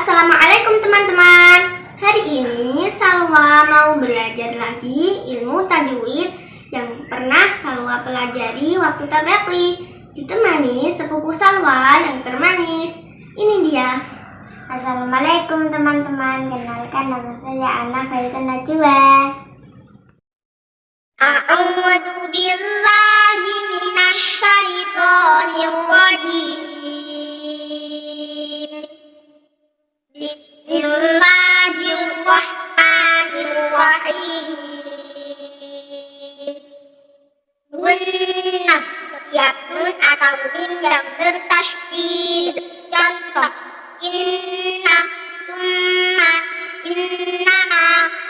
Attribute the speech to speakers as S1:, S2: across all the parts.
S1: Assalamualaikum teman-teman. Hari ini Salwa mau belajar lagi ilmu tajwid yang pernah Salwa pelajari waktu tabaqi, ditemani sepupu Salwa yang termanis. Ini dia.
S2: Assalamualaikum teman-teman. Kenalkan, nama saya Ana Khairun Najwa.
S1: A'udzu billahi minasy syaithanir rajim. Bismillahirrahmanirrahim. Gunnah, setiap nun atau mim yang bertasydid. Contoh: inna, summa, innama,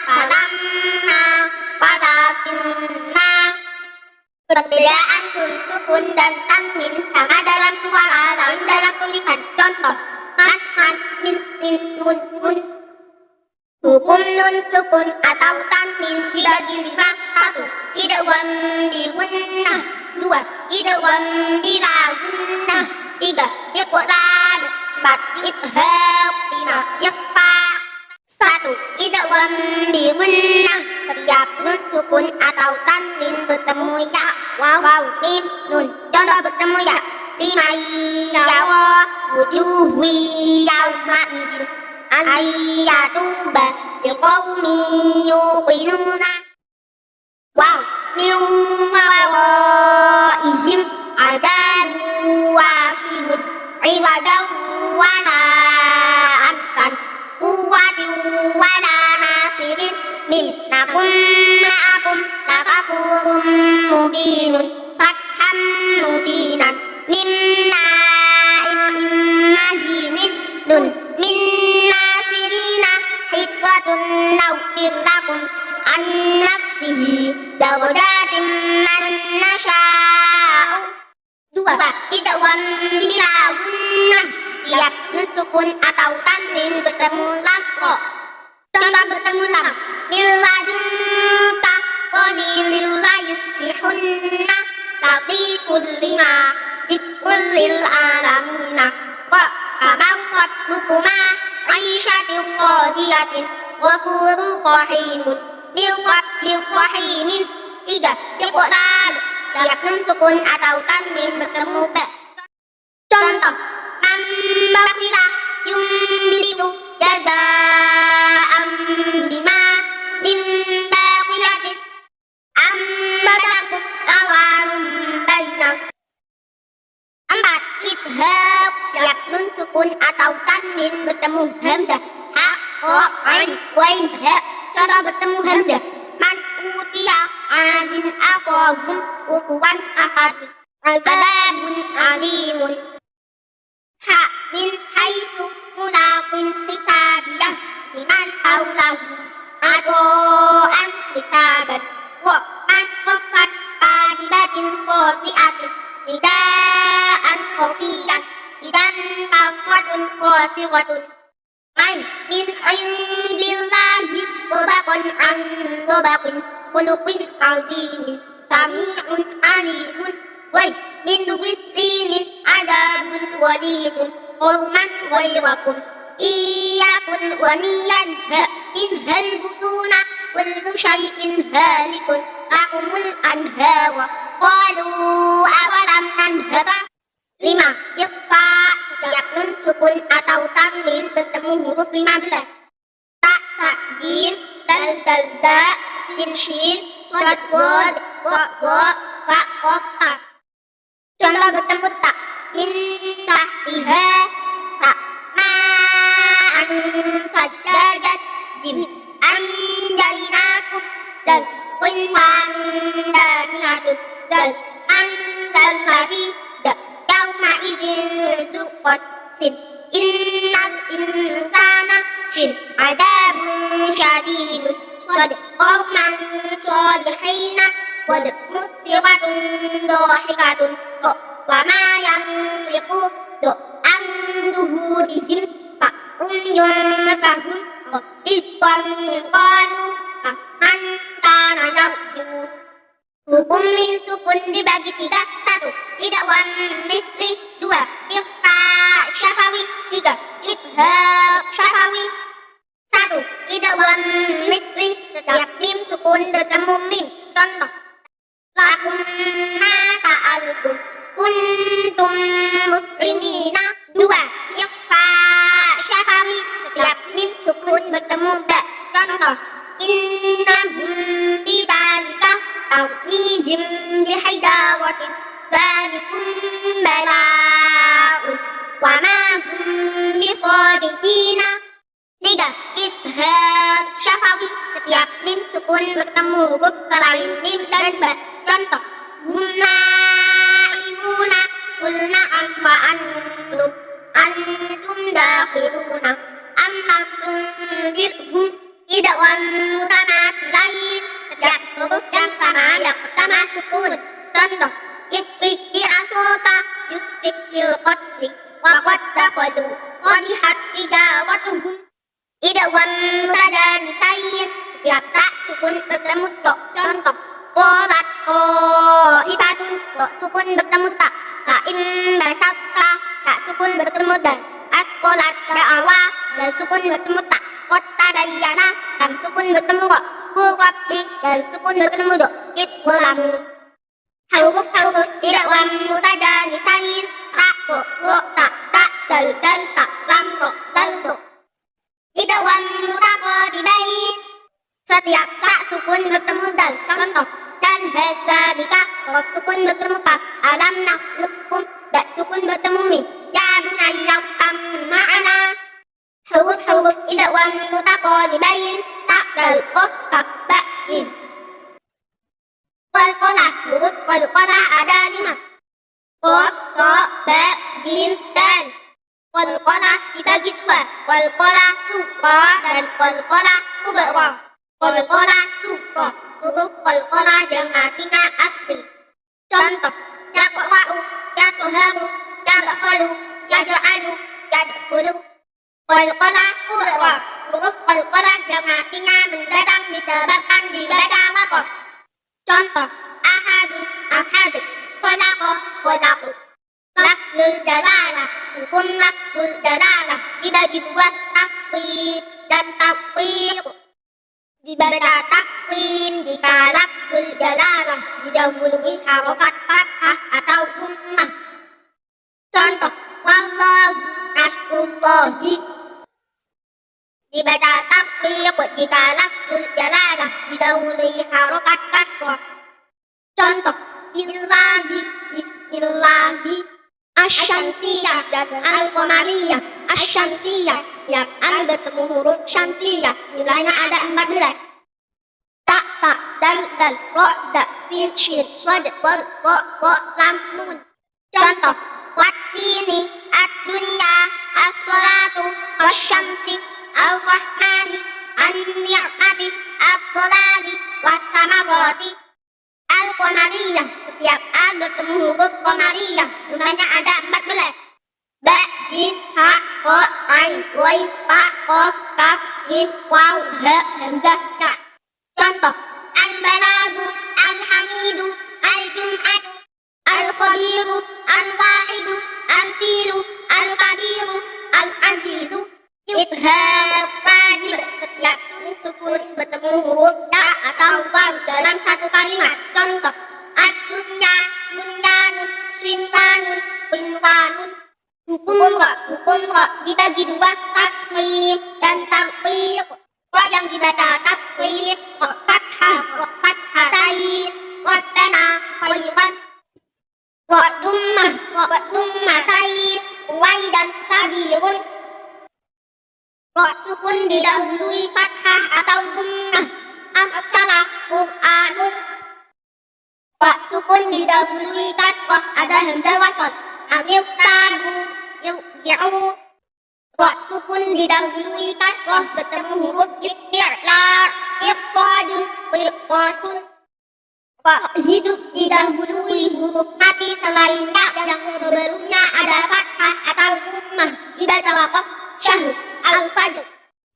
S1: falamma, walakinna. Perbedaan nun sukun dan tanwin sama dalam suara, lain dalam tulisan. Contoh: man, min, mun. Hukum nun sukun atau tanwin dibagi 5. 1. Idgham di gunnah. 2. Idgham di la gunnah. 3. Iqlab. 4. Idgham. 5. Ikhfa. 1. Idgham di gunnah. Setiap nun sukun atau tanwin bertemu ya, waw, mim, nun. Contoh bertemu ya: limayyawa wujuhi yawma'idin ayyatuba liqawmi yuqinuna. Waw, min waraihim adabun wasibun iwadan wala amkan quwwatin wala nasirin minnakum ma'akum lakafurun mubinun fatham mubinan minna imahinin nun minna sirina hikmatun nawfir lakum an nafsihi darajatin man nasha'u. 2. Idgham bila gunnah. Setiap nun sukun atau tanwin bertemu lam ro. Contoh bertemu lam: milladunka qadilillah yusbihunna latiful lima dikullil alamina wa kamarrat bukuma aisyatir radiyatin ghafuru rahimun milqatir rahimin. 3. Iqlab. Setiap nun sukun atau tanwin bertemu ba. Contoh: mambakila yumbitu jaza'am bima min baqiyatin ambatakum awarum bainam. 4. Idgham. Setiap nun sukun atau tanwin bertemu hamzah ha, qa, ain, wain, ha. Contoh bertemu hamzah: man utiya adin aqagum ukuwan ahad azabun alimun. Ha, min haitsu mulaqin hisabiyah liman haulahu ado'an hisaban. Wa man khaffat qadibatin qafi'atin nidaan khafiyan idan laqatun qasiratun. Ay min indillahi tobaqan an tobaqin khuluqin azimin sami'un alimun. Way min wisinin adabun walidun qawman ghayrakum iyakun waniyan in hal butuna kullu syai'in halikun akumul anhawa qalu awalam nanhaka. 5. Ikhfa. Setiap nun sukun atau tanwin bertemu huruf 15. Ta, sa, jim, dal, za, sin, shin, shad, dod, go, fa, qaf, ta. Contoh bertemu ta: intah biha ta ma'an sajjadat jim anjainakum dal qinwa min daniyatun dal andal ladhi da yawma idin zuqat sin innal insana shin adabun syadidun sad qawman salihina qad muslibatun dohikatun wa ma yantiqu do an zuhurihim fa yunfahum isqan qalu man kana yarju. Hukum min sukun dibagi 3. 1. Idgham misli. 2. Ikhfa syafawi. 3. Idgham
S2: bertemu mim. Contoh, lakum ma sa'altum kuntum muslimina. 2. Ikhfa syafawi, setiap mim sukun bertemu ba. Contoh, innahum bidzalika tawmihim bihidaratin dzalikum bala'un wa ma hum bikhadijina. 3. Ibham syafawi, setiap mim sukun bertemu huruf selain mim dan ba. Contoh, huma imuna qulna wa antum dakhiruna am lam tunzirhum. Idgham mutamatsilain, setiap huruf yang sama yang pertama sukun. Contoh, iqri asota yusrik bil qatli wa qad dakhadu qadihat tijawatuhum. Idgham mutadanisain, setiap tak sukun bertemu to. Contoh, qolat qaifatun, to sukun bertemu ta. Kaim basatta, tak sukun bertemu dal. Asqolat da'awa, dal sukun bertemu ta. Kota dayana, dan sukun bertemu ro. Kurabdi, dan sukun bertemu do. Idgham huruf idgham mutajanisain, ta to ro ta dal ta lam ro dal do. Idgham mutaqadibain, setiap tak sukun bertemu dal. Contoh, dan hadzalika, sukun bertemu ta. Alam nakhluqkum, dan sukun bertemu mim. Ya bunayya kam ma'ana. Huruf idgham mutaqadibain, ta dal qaf ta ba in. Qalqalah, huruf qalqalah ada 5. Qaf, ta, ba, jim, dal. Qalqalah dibagi 2, qalqalah sughra dan qalqalah kubra. Qalqalah sughra, huruf qalqalah yang artinya asli. Contoh, yaqra'u, yaqharu, yabkhalu, yaj'alu, yadkhulu. Qalqalah kubra, huruf qalqalah yang artinya mendatang disebabkan dibaca waqaf. Contoh, ahadun, ahad, khalaqa, khalaqu. Lafzul jalalah, hukum lafzul jalalah dibagi 2, tafkhim dan tafkhir. Dibaca tafkhim jika lafzul jalalah didahului harokat fathah atau dhammah. Contoh, wallahu nasrullahi. Dibaca tafkhim jika lafzul jalalah didahului harokat kasrah. Contoh, billahi, bismillahi. Asyamsiyah dan al-qamariyah. Asyamsiyah, setiap al bertemu huruf syamsiyah, jumlahnya ada 14. Ta, dal, ro, za, sin, shin, shad, dal, qa, lam, nun. Contoh, wattini, ad-dunya, as-salatu, wasyamsi, al-rahmani, an-ni'mati, al-dhalali, was-samawati. Al-qamariyah, setiap al bertemu huruf qamariyah, jumlahnya ada 14. Ba, jim, ha, ho, ain, ghain, fa, qaf, kaf, mim, waw, ha, hamzah, ya. Contoh, al-balagu, al-hamidu, al-jum'atu, al-qabiru, al-wahidu, al-filu, al-kabiru, al-azizu. Ibham wajib, setiap sukun bertemu huruf ya atau waw dalam satu kalimat. Contoh, ad-dunya, bunyanun, sinwanun, qinwanun. Hukum ro dibagi 2, tafkhim dan tafkhir. Ro yang dibaca tafkhim, ro fathatain, rabbana khairan. Ro dummatain, waidan kabirun. Ro sukun didahului fathah atau dhammah. Amsalah Qur'anun. Ro sukun didahului kasrah, ada hamzah wasal. Amil tabu, ya'u. Ro sukun didahului kasrah bertemu huruf isti'la, iqsadun, qirqasun. Ro hidup didahului huruf mati selainnya yang sebelumnya ada fathah atau dhammah, dibaca waqaf syahud. Al-fajr,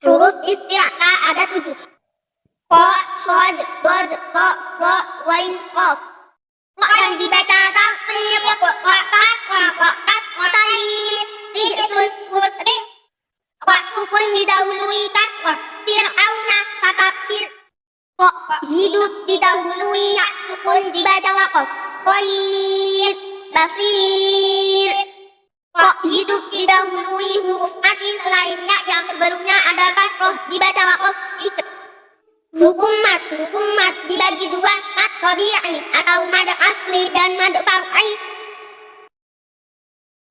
S2: huruf isti'la ada 7. Qa, shad, dad, ta, ra, ghain, qaf. Ro yang dibaca tafkhim, ro kasratain, rijsun, muslim. Ro sukun didahului kasrah, fir'auna, fakabbir. Kok hidup didahului ya sukun dibaca waqaf. Khair, basir. Kok hidup didahului huruf mati selainnya yang sebelumnya ada kasroh dibaca waqaf. Hukum mat dibagi dua, mat tabi'i atau mad asli dan mad far'i.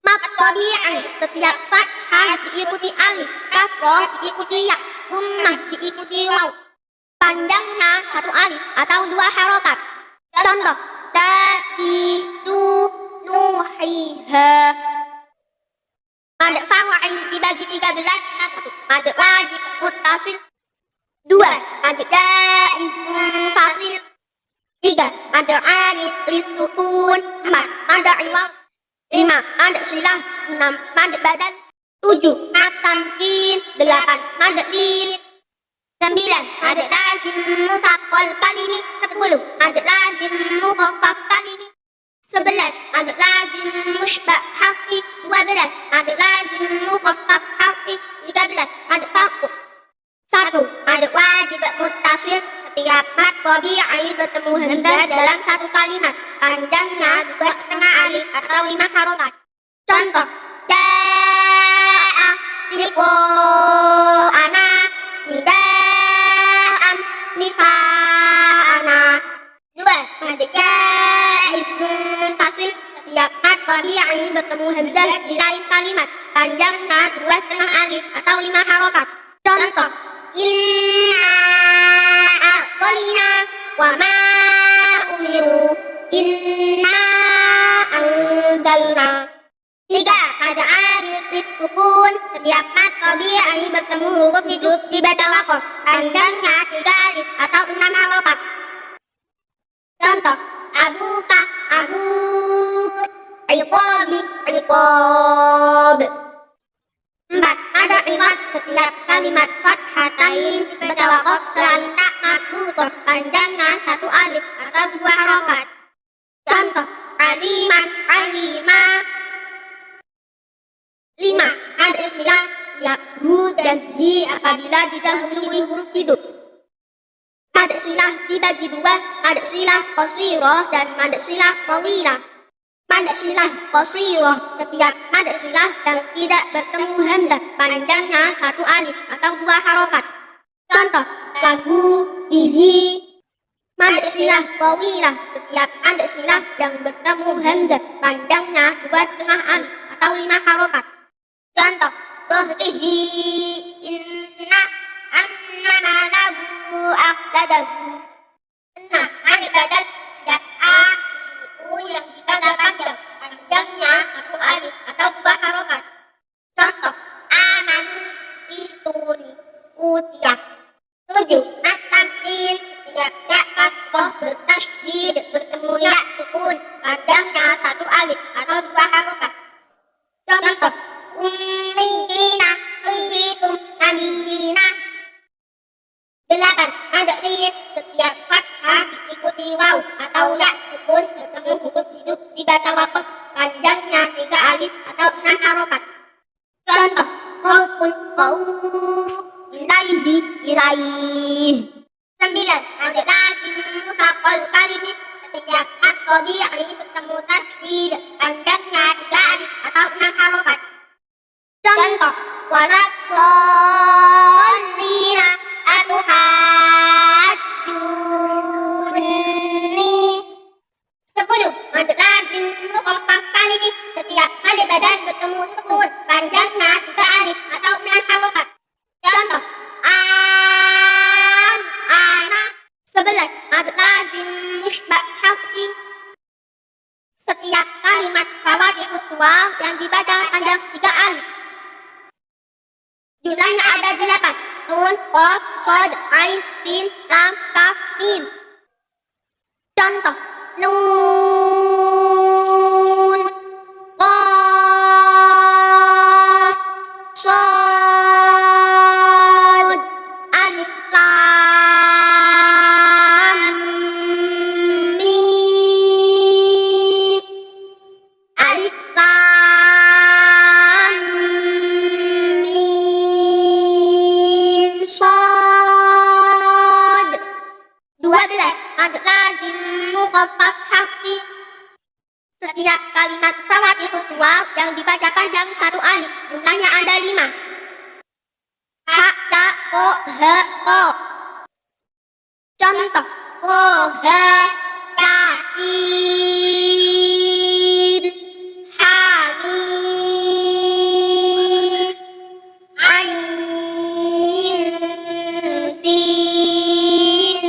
S2: Mad tabi'i setiap fathah diikuti alif, kasroh diikuti ya, dhammah diikuti waw. Panjangnya satu alif atau dua harokat. Contoh, ta'itu nuhiha. Mad far'i dibagi 13, satu mad wajib muttasil, dua mad jaiz munfasil, tiga mad arid lisukun, empat mad iwad, lima mad silah, enam mad badal, tujuh mad tamkin, delapan mad lil, sembilan mad lazim musaqqal kalimi, sepuluh mad lazim mukhaffaf kalimi, 11 mad lazim mushba' harfi, 12 mad lazim mukhaffaf harfi, 13 mad farq. Satu mad wajib muttasil, setiap mad tabi'i bertemu hamzah dalam satu kalimat, panjangnya 2,5 alif atau 5 harokat. Contoh, ja'a liqa'ana nida'an lisa'ana. Dua mad jaiz munfasil, setiap mad tabi'i bertemu hamzah di lain kalimat, panjangnya 2,5 alif atau 5 harokat. Contoh, inna a'tayna wa ma umiru inna anzalna. Tiga mad arid lisukun, setiap mad tabi'i bertemu huruf hidup dibaca waqaf, panjangnya 3 alif atau 6 harokat. Contoh, abuka abud, iqabi iqab. Empat mad iwad, setiap kalimat fathatain dibaca waqaf selain tak marbutah, panjangnya 1 alif atau 2 harokat. Contoh, aliman alima. Lima mad silah, setiap hu dan hi apabila didahului huruf hidup. Mad silah dibagi dua, mad silah qasirah dan mad silah tawilah. Mad silah qasirah, setiap mad silah yang tidak bertemu hamzah, panjangnya 1 alif atau 2 harokat. Contoh, lahu, bihi. Mad silah tawilah, setiap mad silah yang bertemu hamzah, panjangnya 2,5 alif atau 5 harokat. Contoh, dhahrihi inna annama lahu aqdadahu. Enam mad badal, setiap a itu yang dibaca panjang, panjangnya 1 alif atau 2 harokat. Contoh, aman ituni utiyah. Tujuh mad tamkin, setiap ya kasroh bertasydid bertemu ya sukun, panjangnya 1 alif atau 2 harokat. Contoh, ummiyina uyitum nabiyina. Delapan mad lil, setiap fathah diikuti waw atau ya sukun bertemu huruf hidup dibaca waqaf, panjangnya 3 alif atau 6 harokat. Contoh, khaufun khauf, ilaihi ilaih. Sembilan mad lazim musaqqal kalimi, setiap mad tabi'i bertemu tasydid, panjangnya 3 alif atau 6 harokat. Contoh, waladdallina atuhajjunni. 10 mad lazim mukhaffaf kalimi, setiap mad badal bertemu sukun, panjangnya 3 alif atau 6 harokat. Contoh, ana. 11 mad lazim mushba' harfi, setiap kalimat fawathihus waw yang dibaca panjang 3 alif. Jumlahnya ada 8. Nun, qaf, shad, ain, sin, lam, kaf, mim. Contoh, nun, qaf, shad, alif, lam, mim. Alif, lam, mim, shad. kalimah. Ha, ya, ko, he, ko. Contoh, ko, he, yasin, hamim, ain, sin,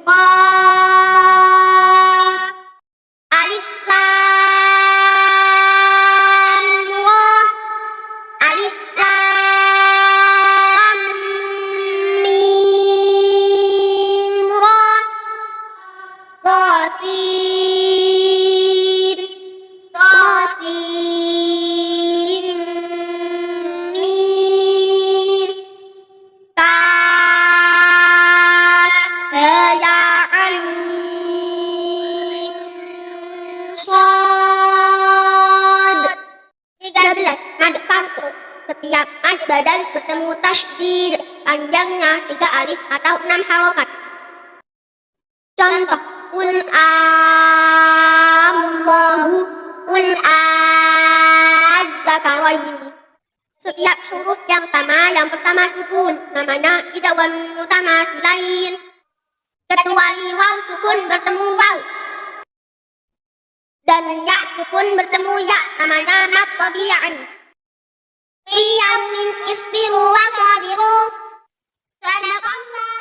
S2: qaf, alif, lam, ra, alif, lam, mim, ra, qasin, qasin, mim, kaf, ya, ain, shad. 13. Mad farqu. Setiap mad badal bertemu tasydid, panjangnya 3 alif atau 6 harokat. Contoh, qul Allahu, qul az-zakaraini. Setiap huruf yang sama yang pertama sukun, namanya idgham mutamathilain. Kecuali waw sukun bertemu waw dan ya sukun bertemu ya, namanya mad tabi'i. Fi yaumin isbiru wa sabiru. Sadaqallah.